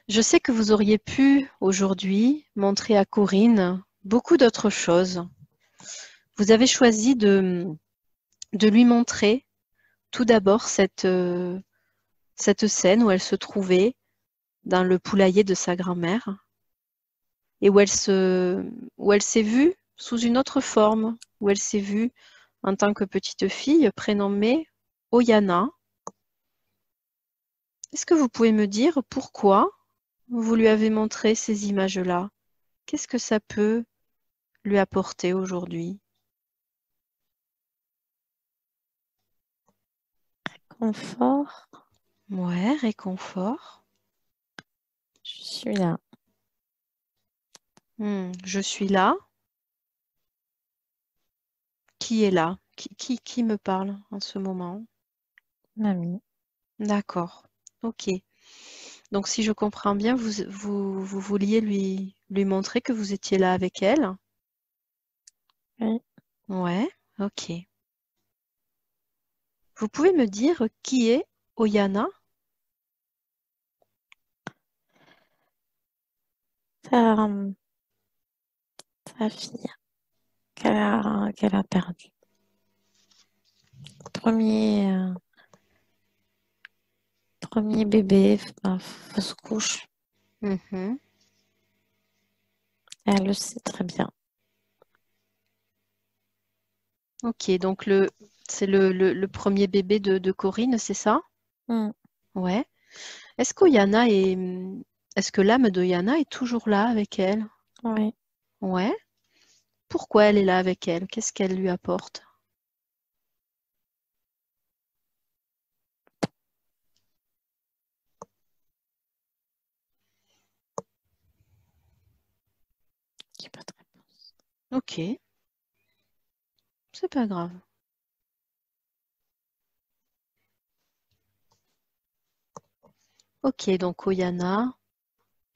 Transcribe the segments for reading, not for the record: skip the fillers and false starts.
Je sais que vous auriez pu aujourd'hui montrer à Corinne beaucoup d'autres choses. Vous avez choisi de lui montrer tout d'abord cette scène où elle se trouvait dans le poulailler de sa grand-mère et où elle s'est vue sous une autre forme, où elle s'est vue en tant que petite fille prénommée Oyana. Est-ce que vous pouvez me dire pourquoi vous lui avez montré ces images-là? Qu'est-ce que ça peut lui apporter aujourd'hui? Confort, Ouais, réconfort. je suis là. Je suis là. Qui est là? Qui me parle en ce moment? Mamie. D'accord. Ok. Donc, si je comprends bien, vous vouliez lui montrer que vous étiez là avec elle. Oui. Ouais, ok. Vous pouvez me dire qui est Oyana? Ta, ta fille qu'elle a perdue. Premier, premier bébé, fausse couche. Mhm. Elle le sait très bien. Ok, donc c'est le premier bébé de Corinne, c'est ça? Mm. Ouais. Est-ce est-ce que l'âme d'Oyana est toujours là avec elle? Oui. Ouais. Pourquoi elle est là avec elle? Qu'est-ce qu'elle lui apporte? J'ai pas de réponse. Ok, c'est pas grave. Ok, donc Oyana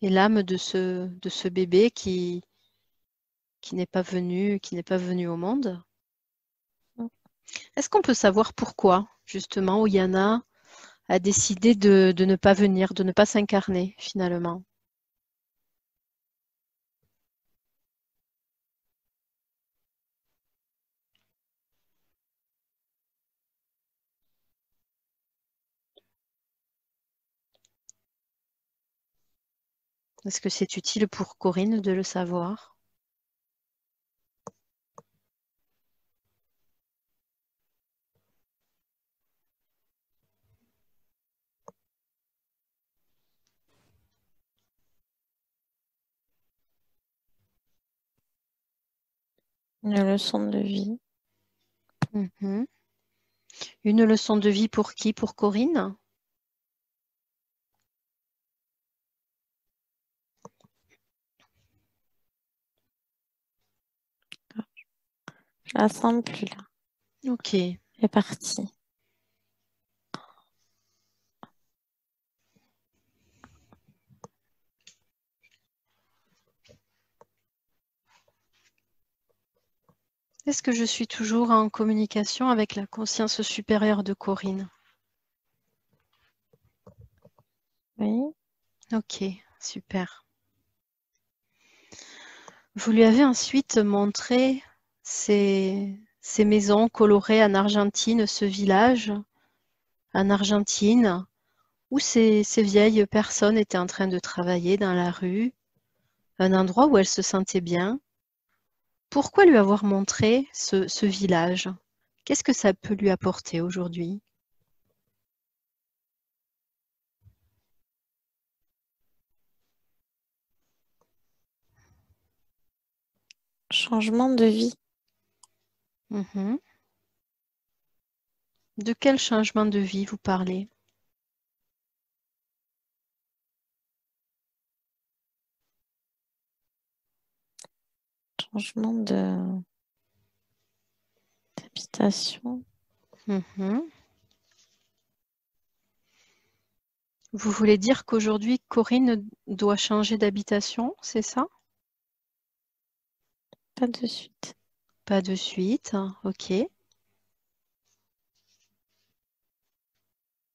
est l'âme de ce bébé qui n'est pas venu au monde. Mm. Est-ce qu'on peut savoir pourquoi, justement, Oyana a décidé de ne pas venir, de ne pas s'incarner, finalement? Est-ce que c'est utile pour Corinne de le savoir? Une leçon de vie. Mhm. Une leçon de vie pour qui? Pour Corinne? Je la sens plus là. Ok. Elle est partie. Est-ce que je suis toujours en communication avec la conscience supérieure de Corinne? Oui. Ok, super. Vous lui avez ensuite montré ces maisons colorées en Argentine, ce village en Argentine, où ces vieilles personnes étaient en train de travailler dans la rue, un endroit où elle se sentait bien. Pourquoi lui avoir montré ce village? Qu'est-ce que ça peut lui apporter aujourd'hui? Changement de vie. Mhm. De quel changement de vie vous parlez? Changement d'habitation. Mhm. Vous voulez dire qu'aujourd'hui, Corinne doit changer d'habitation, c'est ça? Pas de suite. Pas de suite, ok.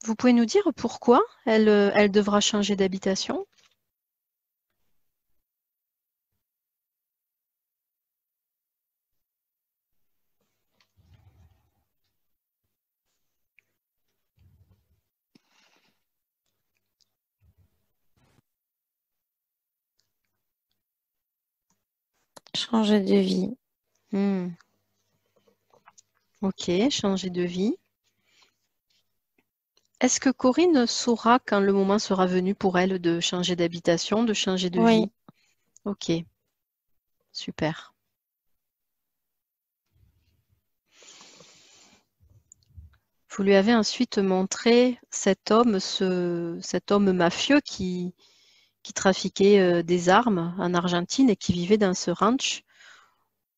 Vous pouvez nous dire pourquoi elle devra changer d'habitation? Changer de vie. Hmm. Ok, changer de vie. Est-ce que Corinne saura quand le moment sera venu pour elle de changer d'habitation, de changer de Oui. vie? Ok, super. Vous lui avez ensuite montré cet homme, cet homme mafieux qui trafiquait des armes en Argentine et qui vivait dans ce ranch.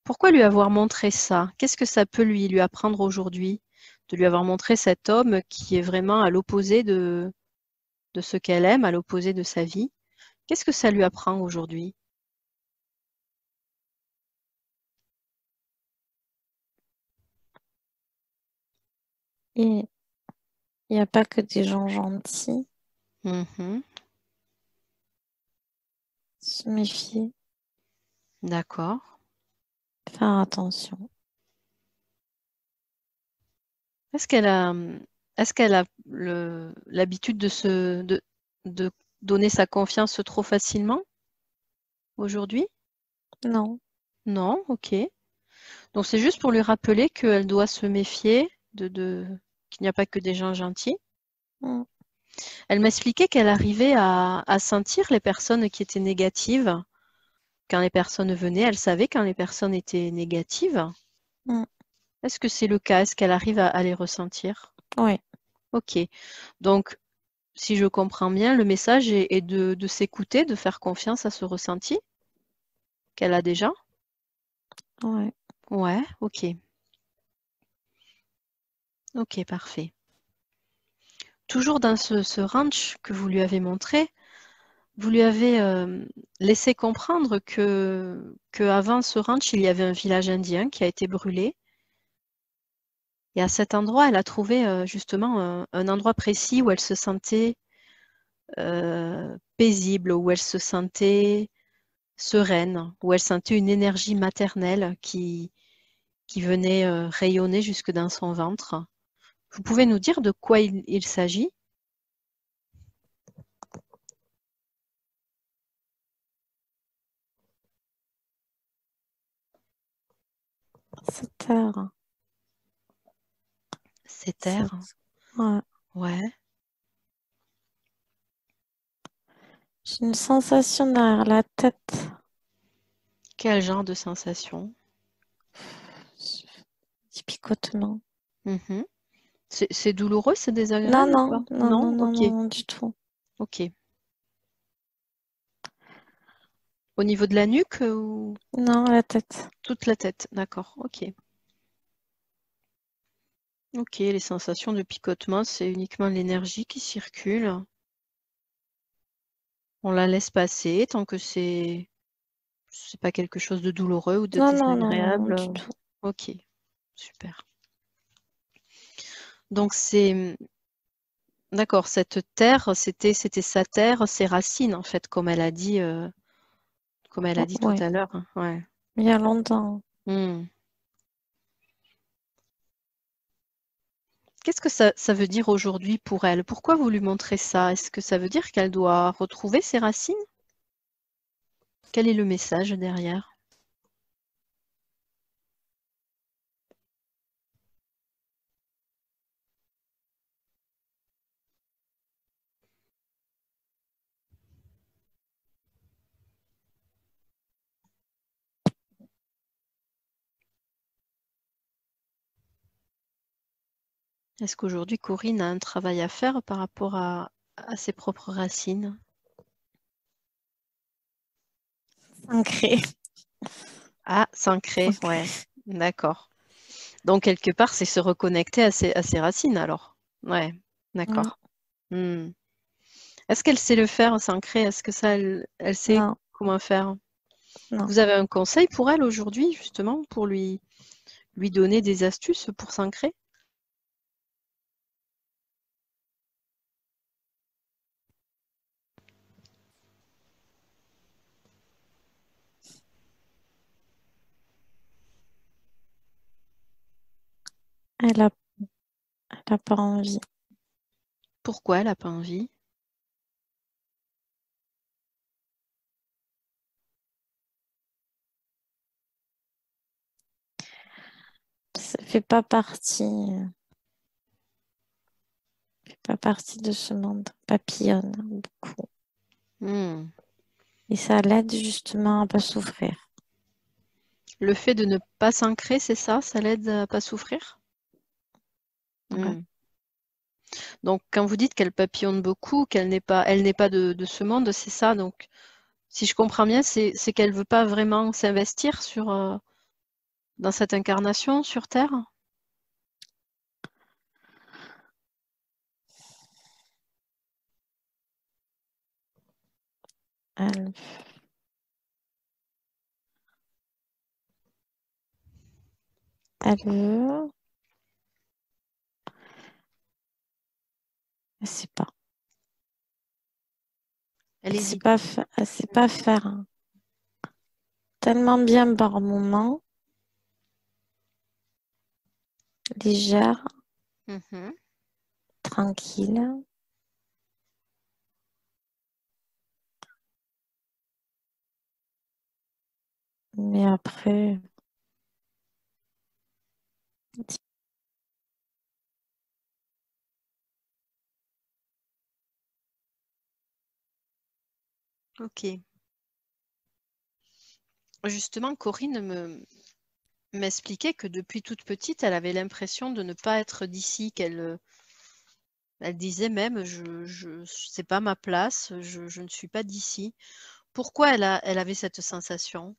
Pourquoi lui avoir montré ça? Qu'est-ce que ça peut lui apprendre aujourd'hui? De lui avoir montré cet homme qui est vraiment à l'opposé de ce qu'elle aime, à l'opposé de sa vie. Qu'est-ce que ça lui apprend aujourd'hui? Il n'y a pas que des gens gentils. Mhm, Se méfier. d'accord. Faire attention. Est-ce qu'elle a, est-ce qu'elle a l'habitude de donner sa confiance trop facilement aujourd'hui? Non. Non, ok. Donc c'est juste pour lui rappeler qu'elle doit se méfier qu'il n'y a pas que des gens gentils. Mm. Elle m'expliquait qu'elle arrivait à sentir les personnes qui étaient négatives. Quand les personnes venaient, elle savait quand les personnes étaient négatives. Mm. Est-ce que c'est le cas? Est-ce qu'elle arrive à les ressentir? Oui. Ok. Donc, si je comprends bien, le message est de s'écouter, de faire confiance à ce ressenti qu'elle a déjà. Ouais. Ouais, ok. Ok, parfait. Toujours dans ce ranch que vous lui avez montré, vous lui avez laissé comprendre que avant ce ranch, il y avait un village indien qui a été brûlé. Et à cet endroit, elle a trouvé justement un endroit précis où elle se sentait paisible, où elle se sentait sereine, où elle sentait une énergie maternelle qui venait rayonner jusque dans son ventre. Vous pouvez nous dire de quoi il s'agit? Se taire. C'est terre. Ouais. Ouais. J'ai une sensation derrière la tête. Quel genre de sensation? Du picotement. Mhm. C'est douloureux, c'est Non, désagréable ou non, pas? non, non, Non? non, Ok, non, non, du tout. ok. Au niveau de la nuque ou Non, la tête. toute la tête? D'accord, ok. Ok, les sensations de picotement, c'est uniquement l'énergie qui circule. On la laisse passer tant que c'est pas quelque chose de douloureux ou de Non, non, non, non, non, désagréable. du tout. Ok, super. Donc c'est d'accord, cette terre, c'était sa terre, ses racines en fait, comme elle a dit tout Oui, à l'heure, hein. Ouais. il y a longtemps. Hmm. Qu'est-ce que ça veut dire aujourd'hui pour elle? Pourquoi vous lui montrez ça? Est-ce que ça veut dire qu'elle doit retrouver ses racines? Quel est le message derrière? Est-ce qu'aujourd'hui Corinne a un travail à faire par rapport à ses propres racines? Ancré. Ah, s'ancrer, ouais, d'accord. Donc quelque part, c'est se reconnecter à ses racines alors. Ouais, Oui. d'accord. Hmm. Est-ce qu'elle sait le faire, s'ancrer? Est-ce que ça, elle sait Non, comment faire? non. Vous avez un conseil pour elle aujourd'hui, justement, pour lui donner des astuces pour s'ancrer? Elle a, elle a pas envie. Pourquoi elle n'a pas envie? fait pas partie, de ce monde. Papillonne beaucoup. Hmm. Et ça l'aide justement à pas souffrir. Le fait de ne pas s'ancrer, c'est ça? Ça l'aide à pas souffrir? Ouais. Hmm. Donc, quand vous dites qu'elle papillonne beaucoup, elle n'est pas de ce monde, c'est ça. Donc, si je comprends bien, c'est qu'elle veut pas vraiment s'investir dans cette incarnation sur Terre? Elle, elle veut, elle sait pas. Elle hésite. Elle sait pas faire, hein. Tellement bien par moment, légère, Mhm. tranquille. Mais après, Ok. Justement, Corinne m'expliquait que depuis toute petite, elle avait l'impression de ne pas être d'ici, elle disait même, c'est pas ma place, je ne suis pas d'ici. Pourquoi elle avait cette sensation?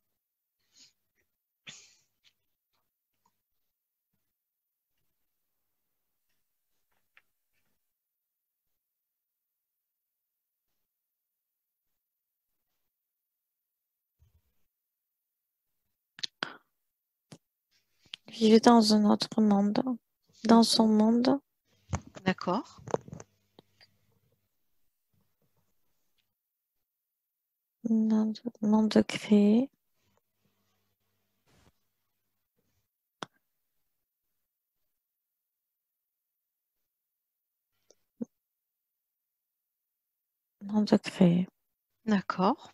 vivre dans un autre monde, dans son monde, D'accord. monde créé. Monde créé. D'accord.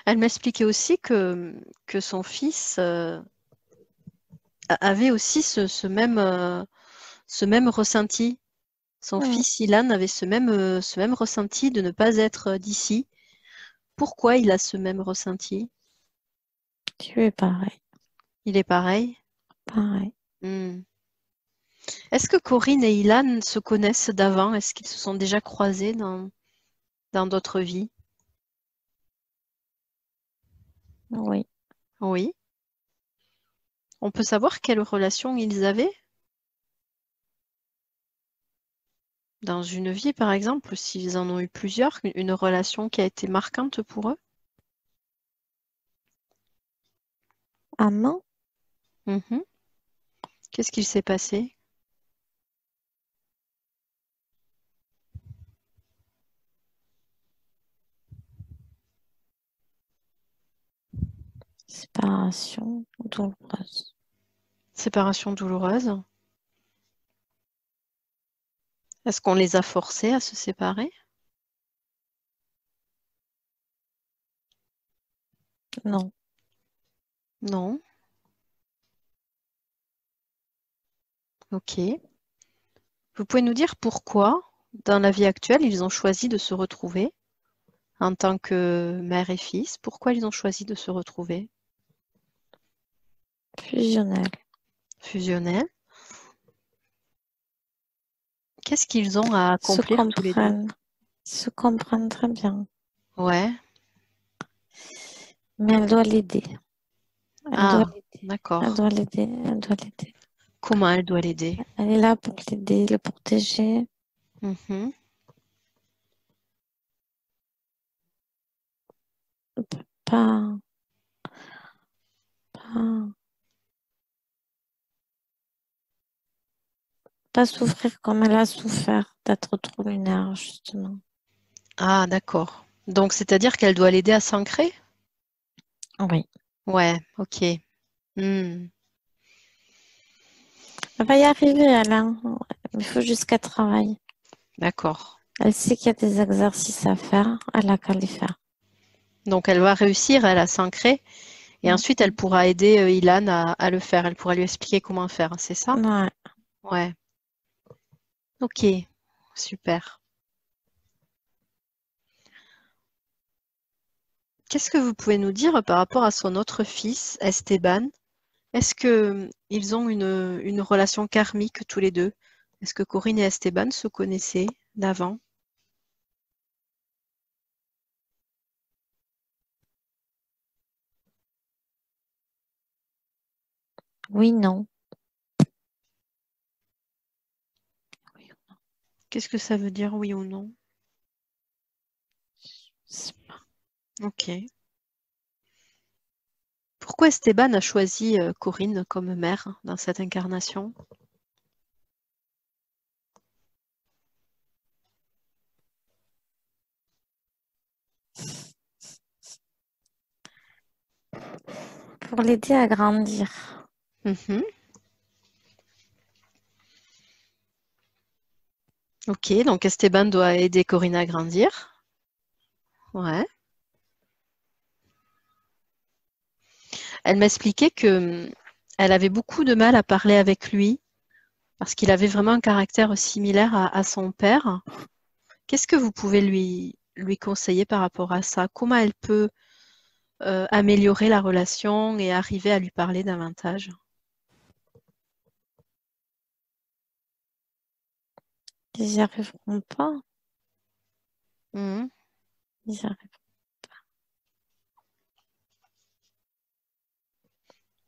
Elle m'expliquait aussi que son fils avait aussi ce même ressenti. Son Hmm. fils Ilan avait ce même ressenti de ne pas être d'ici. Pourquoi il a ce même ressenti? Tu es pareil, Il est pareil. pareil. Hmm. Est-ce que Corinne et Ilan se connaissent d'avant? Est-ce qu'ils se sont déjà croisés dans d'autres vies? Oui. Oui. On peut savoir quelle relation ils avaient dans une vie, par exemple, s'ils en ont eu plusieurs, une relation qui a été marquante pour eux? Amant, Mhm. Qu'est-ce qu'il s'est passé? séparation douloureuse. Séparation douloureuse. Est-ce qu'on les a forcés à se séparer? Non. Non. Ok. Vous pouvez nous dire pourquoi, dans la vie actuelle, ils ont choisi de se retrouver en tant que mère et fils? Pourquoi ils ont choisi de se retrouver? Fusionnel. Fusionnels. Qu'est-ce qu'ils ont à Se accomplir tous les deux? comprennent. Se comprennent très bien. Ouais. Mais elle doit l'aider. Elle doit Ah, l'aider. Elle d'accord. doit l'aider. Elle doit l'aider. Comment elle doit l'aider? Elle est là pour l'aider, le protéger. Mhm. Elle peut pas, pas souffrir comme elle a souffert d'être trop lunaire, justement. Ah, d'accord. Donc, c'est-à-dire qu'elle doit l'aider à s'ancrer? Oui. Ouais, ok. Hmm, Elle va y arriver, Alain. Il faut juste qu'elle travaille. d'accord. Elle sait qu'il y a des exercices à faire. Elle a qu'à les faire. Donc, elle va réussir, elle, à s'ancrer Et ensuite, elle pourra aider Ilan à le faire. Elle pourra lui expliquer comment faire. C'est ça? Ouais. Ouais. Ok. Super. Qu'est-ce que vous pouvez nous dire par rapport à son autre fils, Esteban? Est-ce que ils ont une relation karmique tous les deux? Est-ce que Corinne et Esteban se connaissaient d'avant? Oui, non. Oui, Qu'est-ce que ça veut dire, oui ou non? c'est pas- Ok. Pourquoi Esteban a choisi Corinne comme mère dans cette incarnation? Pour l'aider à grandir. Mhm. Ok, donc Esteban doit aider Corinne à grandir. Ouais. Elle m'expliquait que elle avait beaucoup de mal à parler avec lui parce qu'il avait vraiment un caractère similaire à son père. Qu'est-ce que vous pouvez lui conseiller par rapport à ça? Comment elle peut améliorer la relation et arriver à lui parler davantage? Ils n'y arriveront pas. Mhm. Ils y arriveront.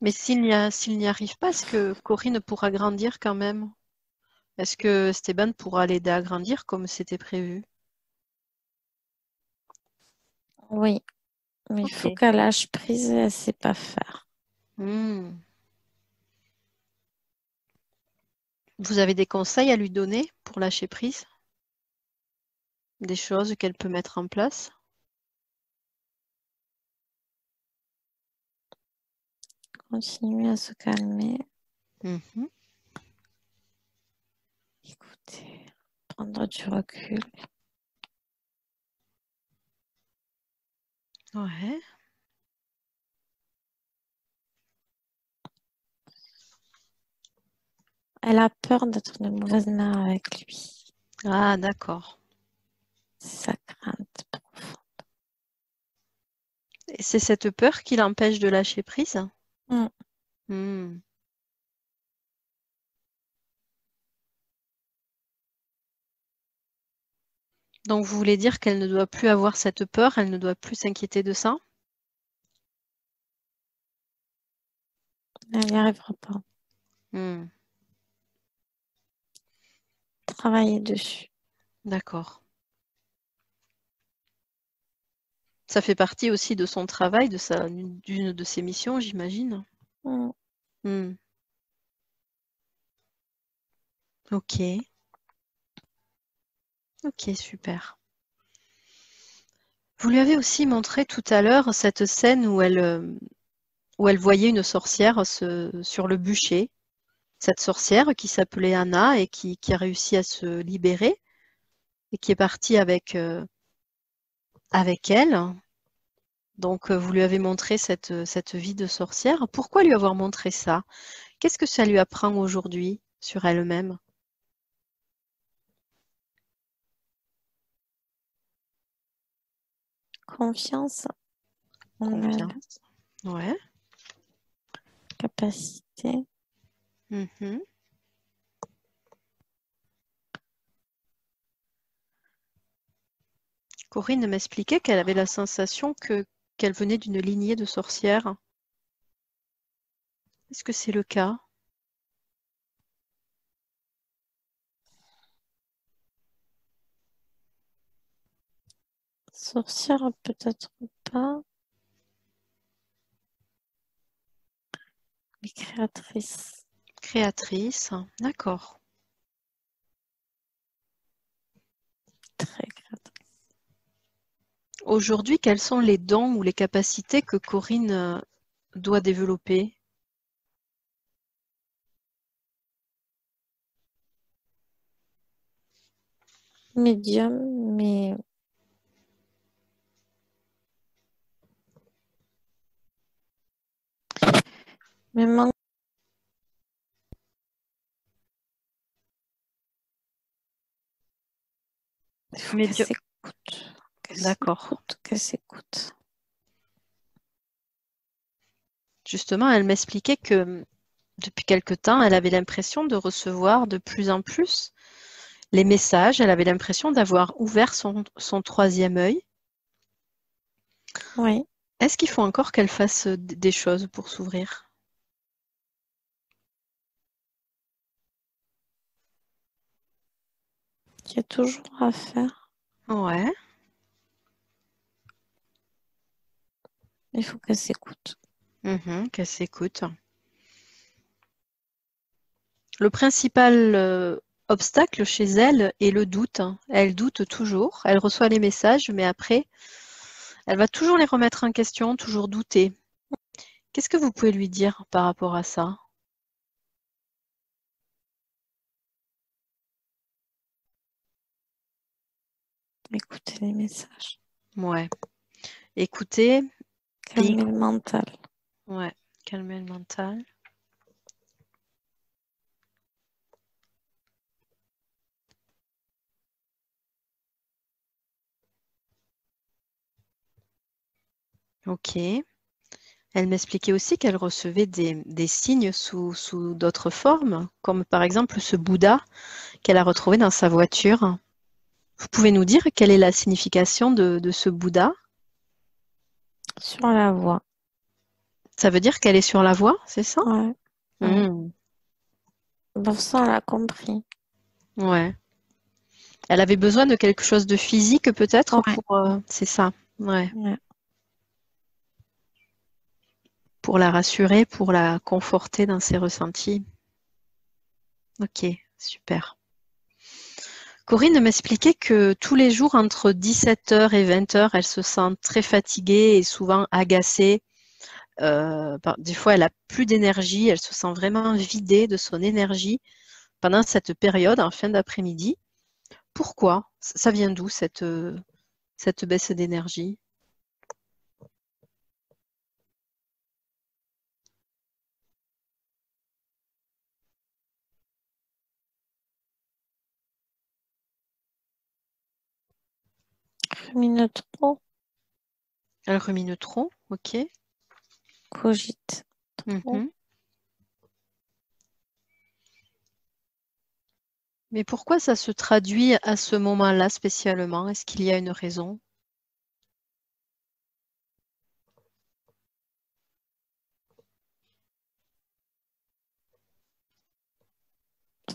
Mais s'il n'y arrive pas, est-ce que Corinne pourra grandir quand même? Est-ce que Esteban pourra l'aider à grandir comme c'était prévu? Oui, mais il faut Ok. qu'elle lâche prise et elle sait pas faire. Hmm. Vous avez des conseils à lui donner pour lâcher prise? Des choses qu'elle peut mettre en place? Continuer à se calmer, Mhm. écouter, prendre du recul. Ouais. Elle a peur d'être de mauvaise mère avec lui. Ah, d'accord. C'est sa crainte. Et c'est cette peur qui l'empêche de lâcher prise? Mm. Hmm. Donc, vous voulez dire qu'elle ne doit plus avoir cette peur, elle ne doit plus s'inquiéter de ça? Elle n'y arrivera pas. Hmm. Travailler dessus. D'accord. Ça fait partie aussi de son travail, d'une de ses missions, j'imagine. Mm. Hmm. Ok. Ok, super. Vous lui avez aussi montré tout à l'heure cette scène où elle voyait une sorcière sur le bûcher. Cette sorcière qui s'appelait Anna et qui a réussi à se libérer et qui est partie avec elle. Donc, vous lui avez montré cette vie de sorcière. Pourquoi lui avoir montré ça? Qu'est-ce que ça lui apprend aujourd'hui sur elle-même? Confiance en elle, Confiance. Ouais. capacité. Mhm. Corinne m'expliquait qu'elle avait la sensation qu'elle venait d'une lignée de sorcières. Est-ce que c'est le cas? Sorcière, peut-être pas, mais créatrice. Créatrice. D'accord. Très créatrice. Aujourd'hui, quels sont les dons ou les capacités que Corinne doit développer? Médium, mais Mais manque, il faut qu'elle Médium. s'écoute. Qu'elle D'accord. s'écoute, qu'elle s'écoute. Justement, elle m'expliquait que depuis quelque temps, elle avait l'impression de recevoir de plus en plus les messages. Elle avait l'impression d'avoir ouvert son troisième œil. Oui, Est-ce qu'il faut encore qu'elle fasse des choses pour s'ouvrir? il y a toujours à faire. Ouais. Il faut qu'elle s'écoute. Qu'elle s'écoute. Le principal obstacle chez elle est le doute. Elle doute toujours. Elle reçoit les messages, mais après, elle va toujours les remettre en question, toujours douter. Qu'est-ce que vous pouvez lui dire par rapport à ça? Écouter les messages. Ouais. Écoutez et Calmer le mental. ouais, calmer le mental. Ok. Elle m'expliquait aussi qu'elle recevait des signes sous d'autres formes, comme par exemple ce Bouddha qu'elle a retrouvé dans sa voiture. Vous pouvez nous dire quelle est la signification de ce Bouddha? Sur la voie. Ça veut dire qu'elle est sur la voie, c'est ça? Ouais, ouais. Hmm, Bon, ça, elle a compris. ouais. Elle avait besoin de quelque chose de physique peut-être Ouais, pour... c'est ça, ouais. ouais. Pour la rassurer, pour la conforter dans ses ressentis. Ok, super. Corinne m'expliquait que tous les jours, entre 17 heures et 20 heures, elle se sent très fatiguée et souvent agacée. Des fois, elle a plus d'énergie, elle se sent vraiment vidée de son énergie pendant cette période en fin d'après-midi. Pourquoi? Ça vient d'où cette baisse d'énergie? 1 minute trop. Elle rumine trop, ok. Cogite trop. Mhm. Mais pourquoi ça se traduit à ce moment-là spécialement? Est-ce qu'il y a une raison?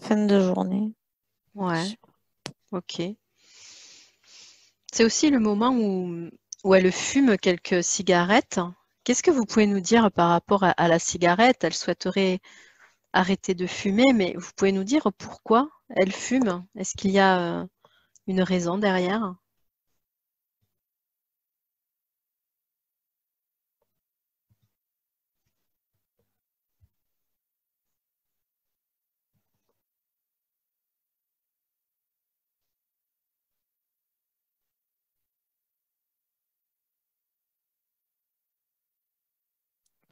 Fin de journée. Ouais, ok. C'est aussi le moment où elle fume quelques cigarettes. Qu'est-ce que vous pouvez nous dire par rapport à la cigarette? Elle souhaiterait arrêter de fumer, mais vous pouvez nous dire pourquoi elle fume? Est-ce qu'il y a une raison derrière?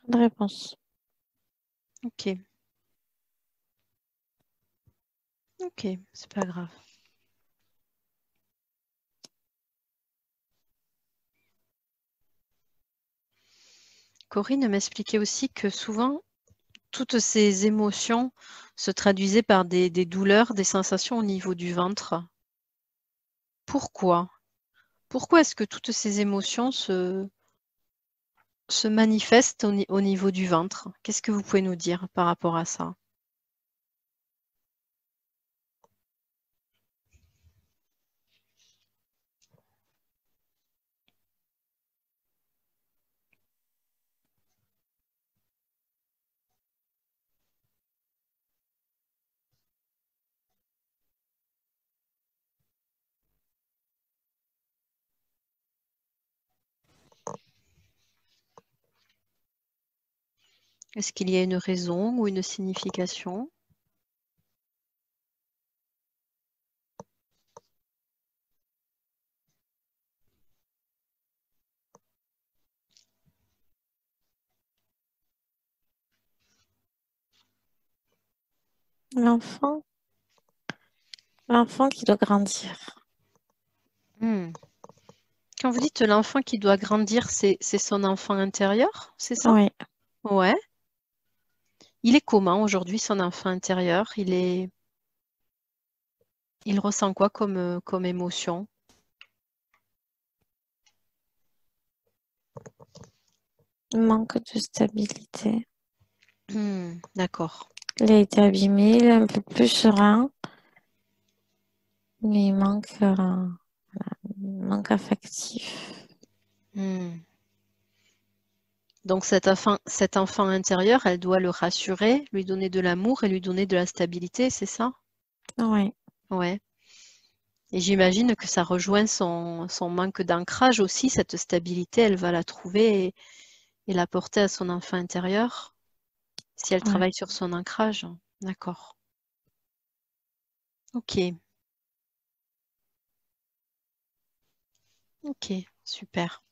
Pas de réponse. Ok, ok, c'est pas grave. Corinne m'expliquait aussi que souvent, toutes ces émotions se traduisaient par des douleurs, des sensations au niveau du ventre. Pourquoi? Pourquoi est-ce que toutes ces émotions se manifestent au niveau du ventre? Qu'est-ce que vous pouvez nous dire par rapport à ça? Est-ce qu'il y a une raison ou une signification? L'enfant, l'enfant qui doit grandir. Hmm. Quand vous dites l'enfant qui doit grandir, c'est son enfant intérieur, c'est ça? Oui, Ouais. Il est comment aujourd'hui, son enfant intérieur? Il ressent quoi comme émotion? manque de stabilité. D'accord. Il a été abîmé, il est un peu plus serein, mais il manque affectif. Hmm. Donc cet enfant intérieur, elle doit le rassurer, lui donner de l'amour et lui donner de la stabilité, c'est ça? Oui, Ouais. Et j'imagine que ça rejoint son manque d'ancrage aussi, cette stabilité, elle va la trouver et la porter à son enfant intérieur si elle ouais. travaille sur son ancrage. D'accord. Ok, ok, super.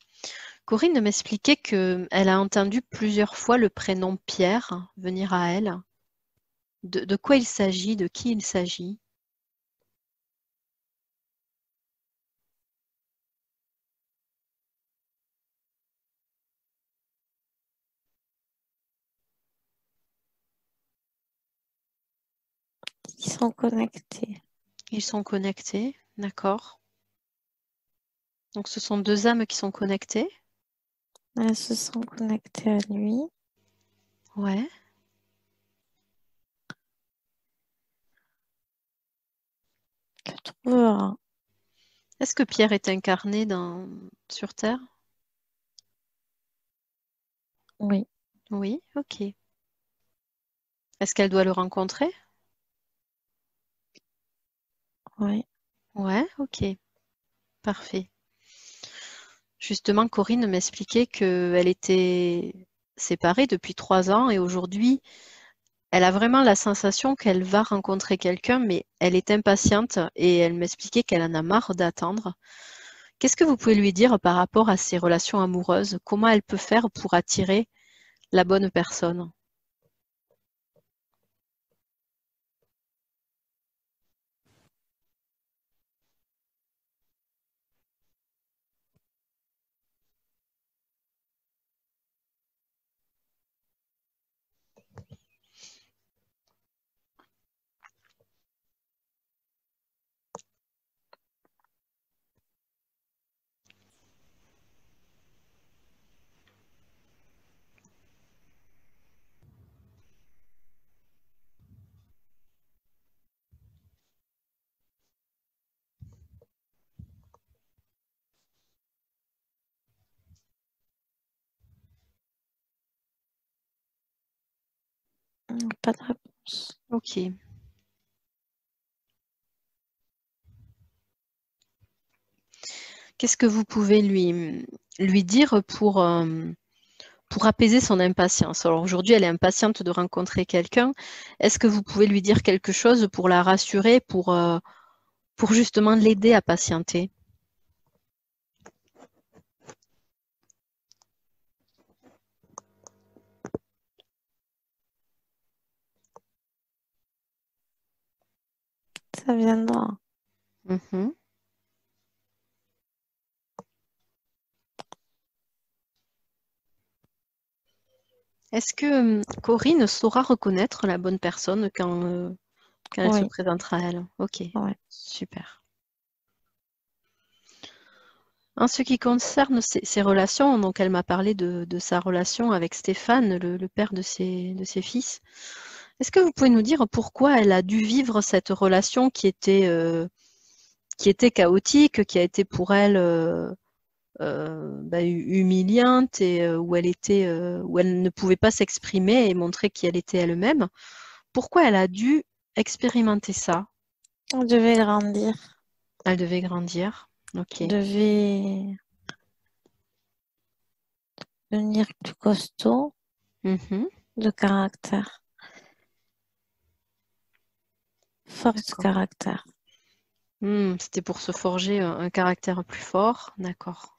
Corinne m'expliquait qu'elle a entendu plusieurs fois le prénom Pierre venir à elle. De quoi il s'agit? De qui il s'agit? Ils sont connectés. Ils sont connectés, d'accord. Donc ce sont deux âmes qui sont connectées. Elles se sont connectées à lui. Ouais. Je trouve, Est-ce que Pierre est incarné sur Terre? oui, Oui, ok. Est-ce qu'elle doit le rencontrer? oui. Ouais, ok, parfait. Justement, Corinne m'expliquait qu'elle était séparée depuis 3 ans et aujourd'hui, elle a vraiment la sensation qu'elle va rencontrer quelqu'un, mais elle est impatiente et elle m'expliquait qu'elle en a marre d'attendre. Qu'est-ce que vous pouvez lui dire par rapport à ses relations amoureuses? Comment elle peut faire pour attirer la bonne personne? Pas de réponse. Ok. Qu'est-ce que vous pouvez lui dire pour apaiser son impatience? Alors aujourd'hui, elle est impatiente de rencontrer quelqu'un. Est-ce que vous pouvez lui dire quelque chose pour la rassurer, pour justement l'aider à patienter? Ça viendra. Mhm. Est-ce que Corinne saura reconnaître la bonne personne quand elle se Oui, présentera à elle? Ok, oui. super. En ce qui concerne ses relations, donc elle m'a parlé de sa relation avec Stéphane, le père de ses fils. Est-ce que vous pouvez nous dire pourquoi elle a dû vivre cette relation qui était chaotique, qui a été pour elle humiliante et où elle ne pouvait pas s'exprimer et montrer qui elle était elle-même? Pourquoi elle a dû expérimenter ça? On devait grandir. Elle devait grandir. Ok. On devait devenir plus costaud Mhm. de caractère. Force de D'accord. caractère. C'était pour se forger un caractère plus fort. D'accord.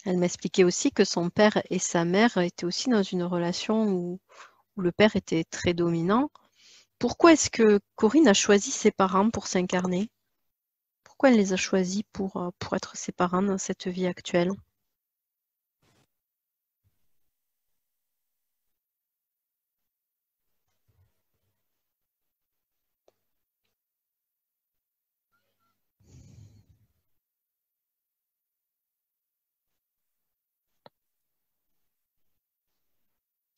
Elle m'expliquait aussi que son père et sa mère étaient aussi dans une relation où le père était très dominant. Pourquoi est-ce que Corinne a choisi ses parents pour s'incarner? Pourquoi elle les a choisis pour être ses parents dans cette vie actuelle?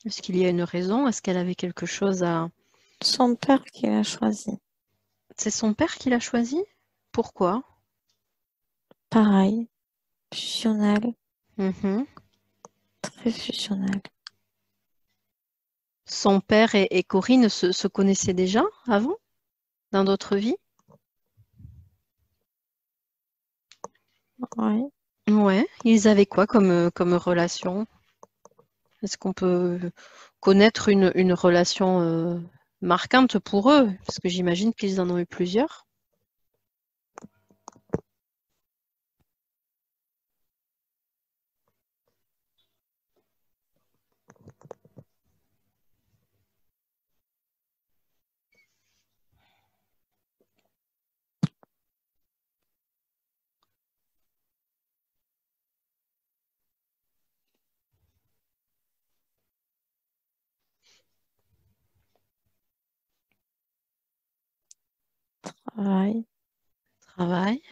Est-ce qu'il y a une raison? Est-ce qu'elle avait quelque chose à... Son père qui l'a choisi. C'est son père qui l'a choisi? Pourquoi? Pareil, fusionnel, Mhm. très fusionnel. Son père et Corinne se connaissaient déjà avant, dans d'autres vies? Ouais. Ouais. Ils avaient quoi comme relation? Est-ce qu'on peut connaître une relation marquante pour eux? Parce que j'imagine qu'ils en ont eu plusieurs. Travail. Travail.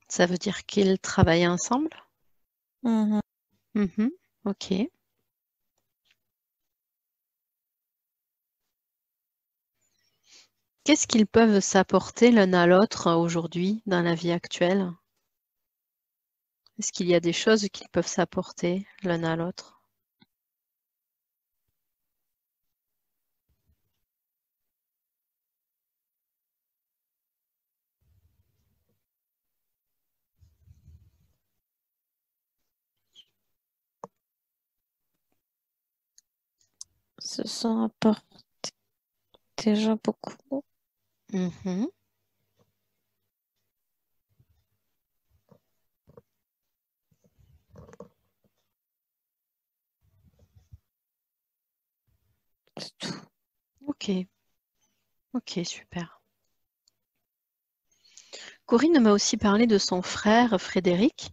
Ça veut dire qu'ils travaillaient ensemble? Mhm. Mhm. Ok. Qu'est-ce qu'ils peuvent s'apporter l'un à l'autre aujourd'hui dans la vie actuelle? Est-ce qu'il y a des choses qu'ils peuvent s'apporter l'un à l'autre? Ce sont apporte déjà beaucoup. Mhm. C'est tout. Ok. Ok, super. Corinne m'a aussi parlé de son frère Frédéric.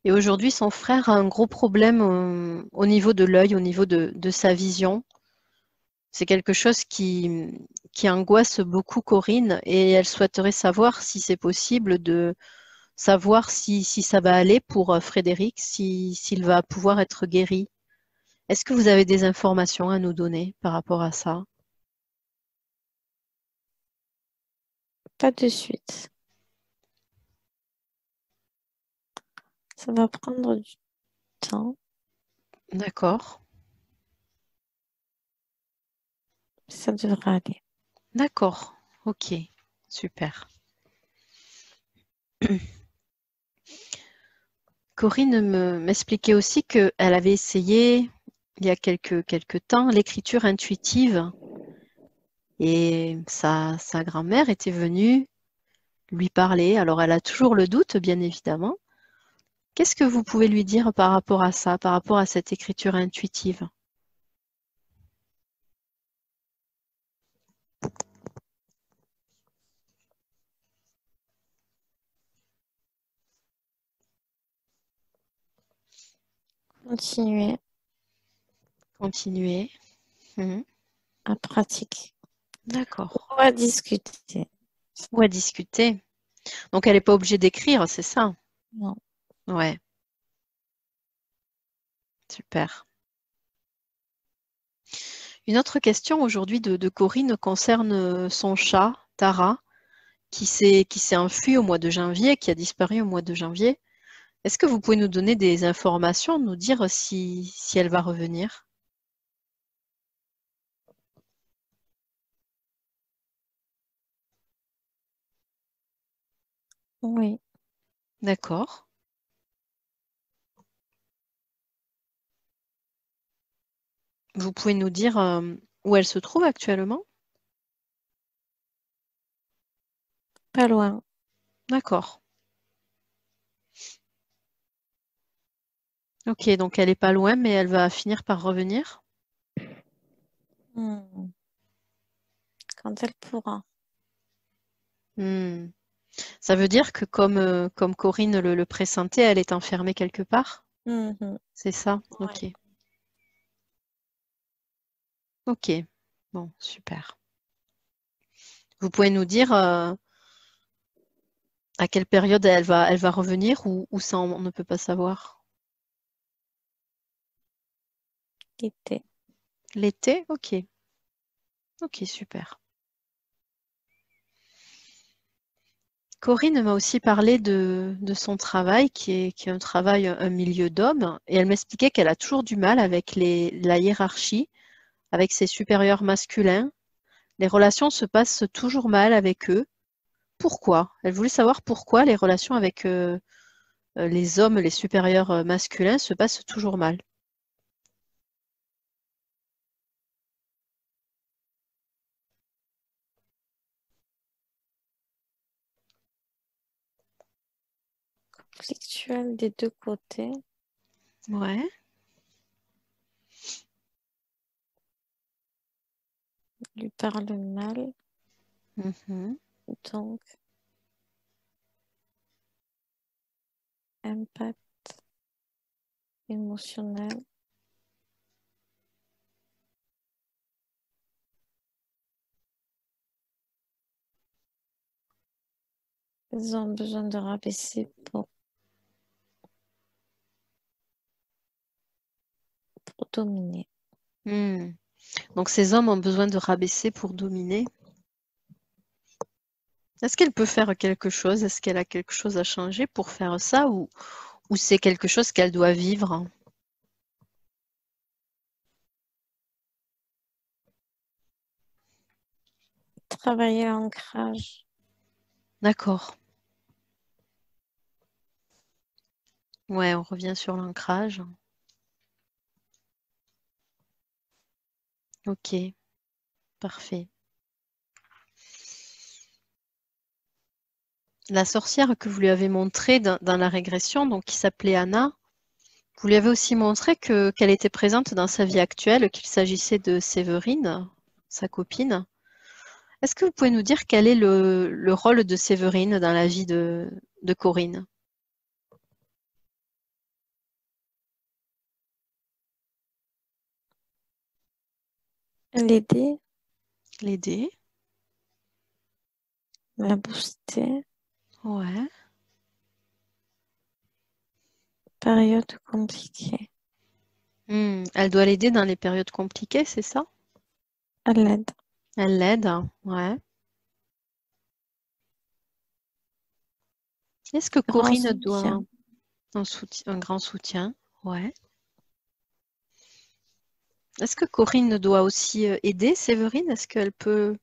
Et aujourd'hui, son frère a un gros problème au niveau de l'œil, au niveau de sa vision. C'est quelque chose qui angoisse beaucoup Corinne et elle souhaiterait savoir si c'est possible de savoir si ça va aller pour Frédéric, s'il va pouvoir être guéri. Est-ce que vous avez des informations à nous donner par rapport à ça? Pas de suite. Ça va prendre du temps. D'accord, Ça devrait aller. d'accord, ok, super. Corinne m'expliquait aussi qu'elle avait essayé il y a quelques temps l'écriture intuitive et sa grand-mère était venue lui parler. Alors elle a toujours le doute, bien évidemment. Qu'est-ce que vous pouvez lui dire par rapport à ça, par rapport à cette écriture intuitive? Continuer Continuer. Mhm. à pratiquer D'accord. ou à discuter. Ou à discuter. Donc elle n'est pas obligée d'écrire, c'est ça? Non. Ouais, super. Une autre question aujourd'hui de Corinne concerne son chat, Tara, qui s'est enfui au mois de janvier, qui a disparu au mois de janvier. Est-ce que vous pouvez nous donner des informations, nous dire si elle va revenir? Oui. D'accord. Vous pouvez nous dire où elle se trouve actuellement? Pas loin. D'accord. Ok, donc elle est pas loin, mais elle va finir par revenir. Hmm. Quand elle pourra. Hmm. Ça veut dire que comme Corinne le pressentait, elle est enfermée quelque part? Mhm. C'est ça? Ouais. Ok. Ok. Bon, super. Vous pouvez nous dire à quelle période elle va revenir ou ça on ne peut pas savoir? Était. L'été? Ok. Ok, super. Corinne m'a aussi parlé de son travail, qui est un travail, un milieu d'hommes, et elle m'expliquait qu'elle a toujours du mal avec la hiérarchie, avec ses supérieurs masculins. Les relations se passent toujours mal avec eux. Pourquoi? Elle voulait savoir pourquoi les relations avec les hommes, les supérieurs masculins se passent toujours mal. Conflictuel des deux côtés. Ouais. Lui parle mal. Mhm. Donc, impact émotionnel. Ils ont besoin de rabaisser pour dominer. Hmm. Donc ces hommes ont besoin de rabaisser pour dominer. Est-ce qu'elle peut faire quelque chose? Est-ce qu'elle a quelque chose à changer pour faire ça ou c'est quelque chose qu'elle doit vivre? Travailler l'ancrage. D'accord. Ouais, on revient sur l'ancrage. Ok, parfait. La sorcière que vous lui avez montrée dans la régression, donc qui s'appelait Anna, vous lui avez aussi montré qu'elle était présente dans sa vie actuelle, qu'il s'agissait de Séverine, sa copine. Est-ce que vous pouvez nous dire quel est le rôle de Séverine dans la vie de Corinne? L'aider, L'aider? la booster. Ouais. Période compliquée. Elle doit l'aider dans les périodes compliquées, c'est ça? À l'aide. Elle l'aide, ouais. Est-ce que Grand Corinne doit soutien. un grand soutien? Ouais. Est-ce que Corinne doit aussi aider Séverine? Est-ce qu'elle peut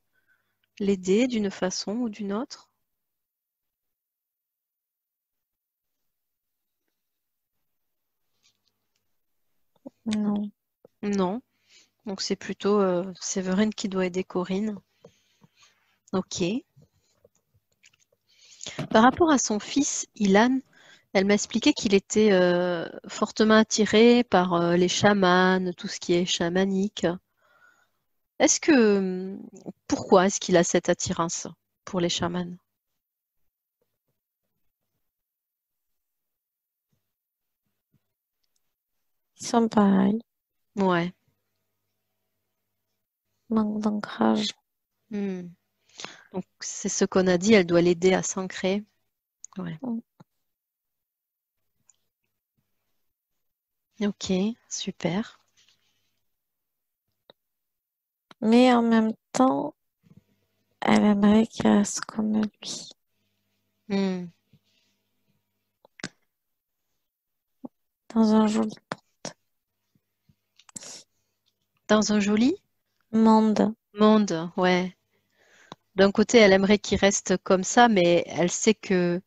l'aider d'une façon ou d'une autre? Non. Non. Donc c'est plutôt Séverine qui doit aider Corinne. Ok. Par rapport à son fils, Ilan, elle m'a expliqué qu'il était fortement attiré par les chamans, tout ce qui est chamanique. Est-ce que pourquoi est-ce qu'il a cette attirance pour les chamans? Ils sont pareils. Ouais. Manque d'ancrage. Hmm. Donc c'est ce qu'on a dit, elle doit l'aider à s'ancrer. Ouais. Ok, super. Mais en même temps, elle aimerait qu'il reste comme lui. Hmm. Dans un joli Dans un joli monde. monde, ouais. D'un côté, elle aimerait qu'il reste comme ça, mais elle sait que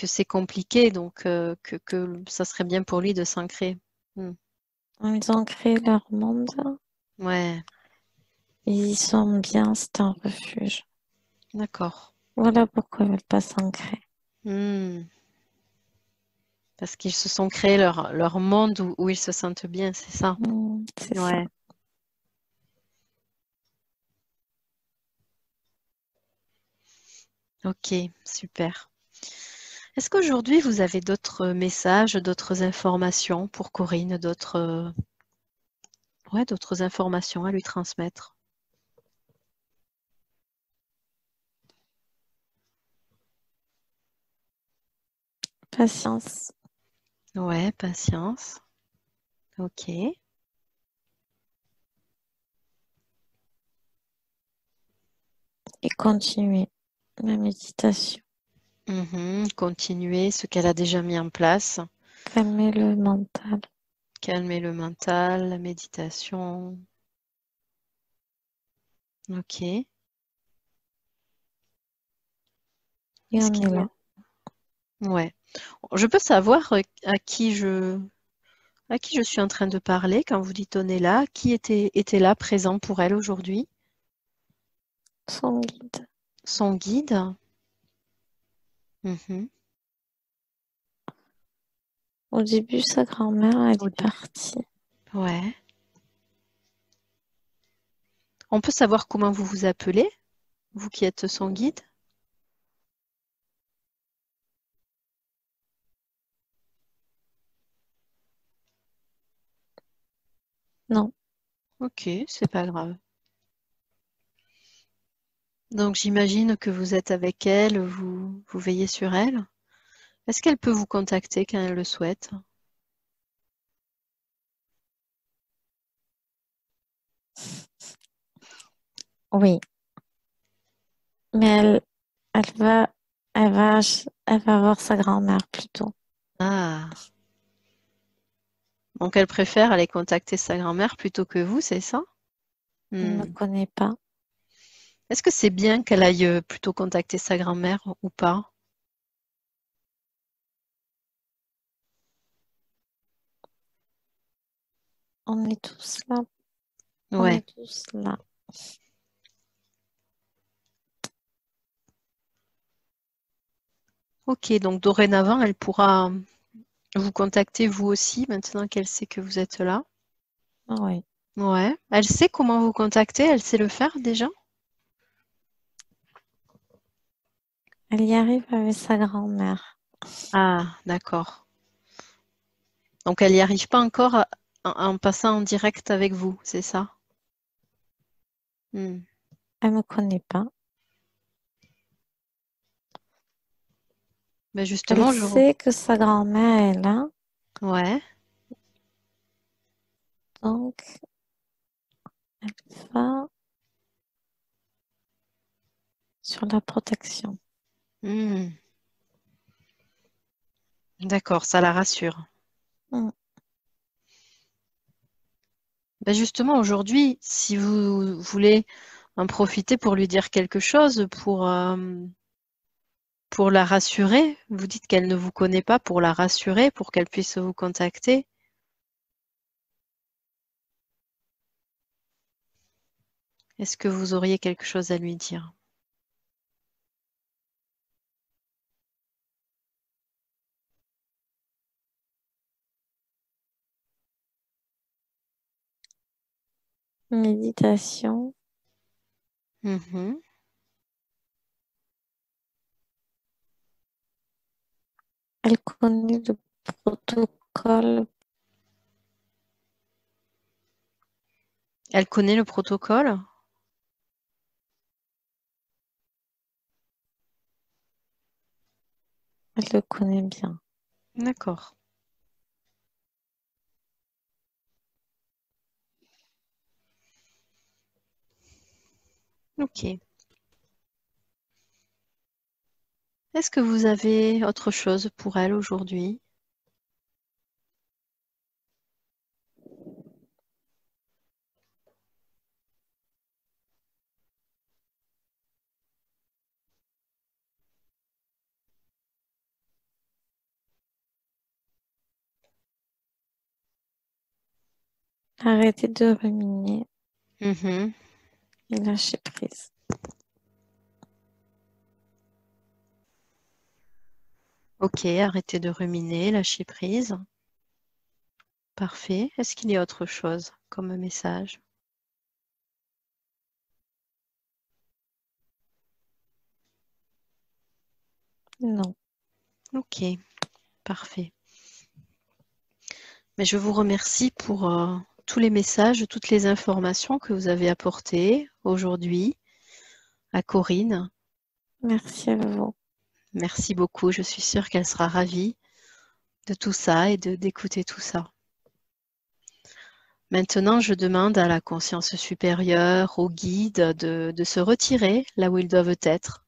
c'est compliqué, donc que ça serait bien pour lui de s'ancrer. Hmm. Ils ont créé leur monde. Ouais, Et ils sont bien, c'est un refuge. d'accord. Voilà pourquoi ils veulent pas s'ancrer. Hmm. Parce qu'ils se sont créés leur monde où ils se sentent bien, c'est ça? C'est ça. Ouais. Ok, super. Est-ce qu'aujourd'hui vous avez d'autres messages, d'autres informations pour Corinne, ouais, d'autres informations à lui transmettre? Patience Ouais, patience. Ok. et continuer la méditation. Continuer ce qu'elle a déjà mis en place. Calmer le mental Calmer le mental, la méditation. Ok. et Est-ce on est qu'il y a... là. Ouais. Je peux savoir à qui je suis en train de parler quand vous dites on est là? Qui était là, présent pour elle aujourd'hui? Son guide. Son guide? Mhm. Au début, sa grand-mère, elle Au est début. partie. Ouais. On peut savoir comment vous vous appelez, vous qui êtes son guide? Non, Ok, c'est pas grave. Donc j'imagine que vous êtes avec elle, vous veillez sur elle. Est-ce qu'elle peut vous contacter quand elle le souhaite? oui, mais elle va, elle va voir sa grand-mère plutôt. Ah, donc elle préfère aller contacter sa grand-mère plutôt que vous, c'est ça? Elle ne me Hmm. connaît pas. Est-ce que c'est bien qu'elle aille plutôt contacter sa grand-mère ou pas? On est tous là. On Ouais. est tous là. Ok, donc dorénavant, elle pourra vous contacter vous aussi maintenant qu'elle sait que vous êtes là. Oui. Ouais. Elle sait comment vous contacter, elle sait le faire déjà? Elle y arrive avec sa grand-mère. Ah, d'accord. Donc elle n'y arrive pas encore en passant en direct avec vous, c'est ça? Hmm. Elle me connaît pas. Ben Elle justement, sait que sa grand-mère est là. ouais. Donc, elle va sur la protection. Hmm. D'accord, ça la rassure. Mm. Ben justement, aujourd'hui, si vous voulez en profiter pour lui dire quelque chose, pour la rassurer, vous dites qu'elle ne vous connaît pas, pour la rassurer, pour qu'elle puisse vous contacter. Est-ce que vous auriez quelque chose à lui dire? Méditation. Mhm. Elle connaît le protocole. Elle connaît le protocole? Elle le connaît bien. D'accord. Ok. Est-ce que vous avez autre chose pour elle aujourd'hui? Arrêtez de ruminer Mhm. et lâcher prise. Ok, arrêtez de ruminer, lâchez prise. Parfait. Est-ce qu'il y a autre chose comme message? Non. Ok, parfait. Mais je vous remercie pour tous les messages, toutes les informations que vous avez apportées aujourd'hui à Corinne. Merci à vous. Merci beaucoup. Je suis sûre qu'elle sera ravie de tout ça et d'écouter tout ça. Maintenant, je demande à la conscience supérieure, aux guides, de se retirer là où ils doivent être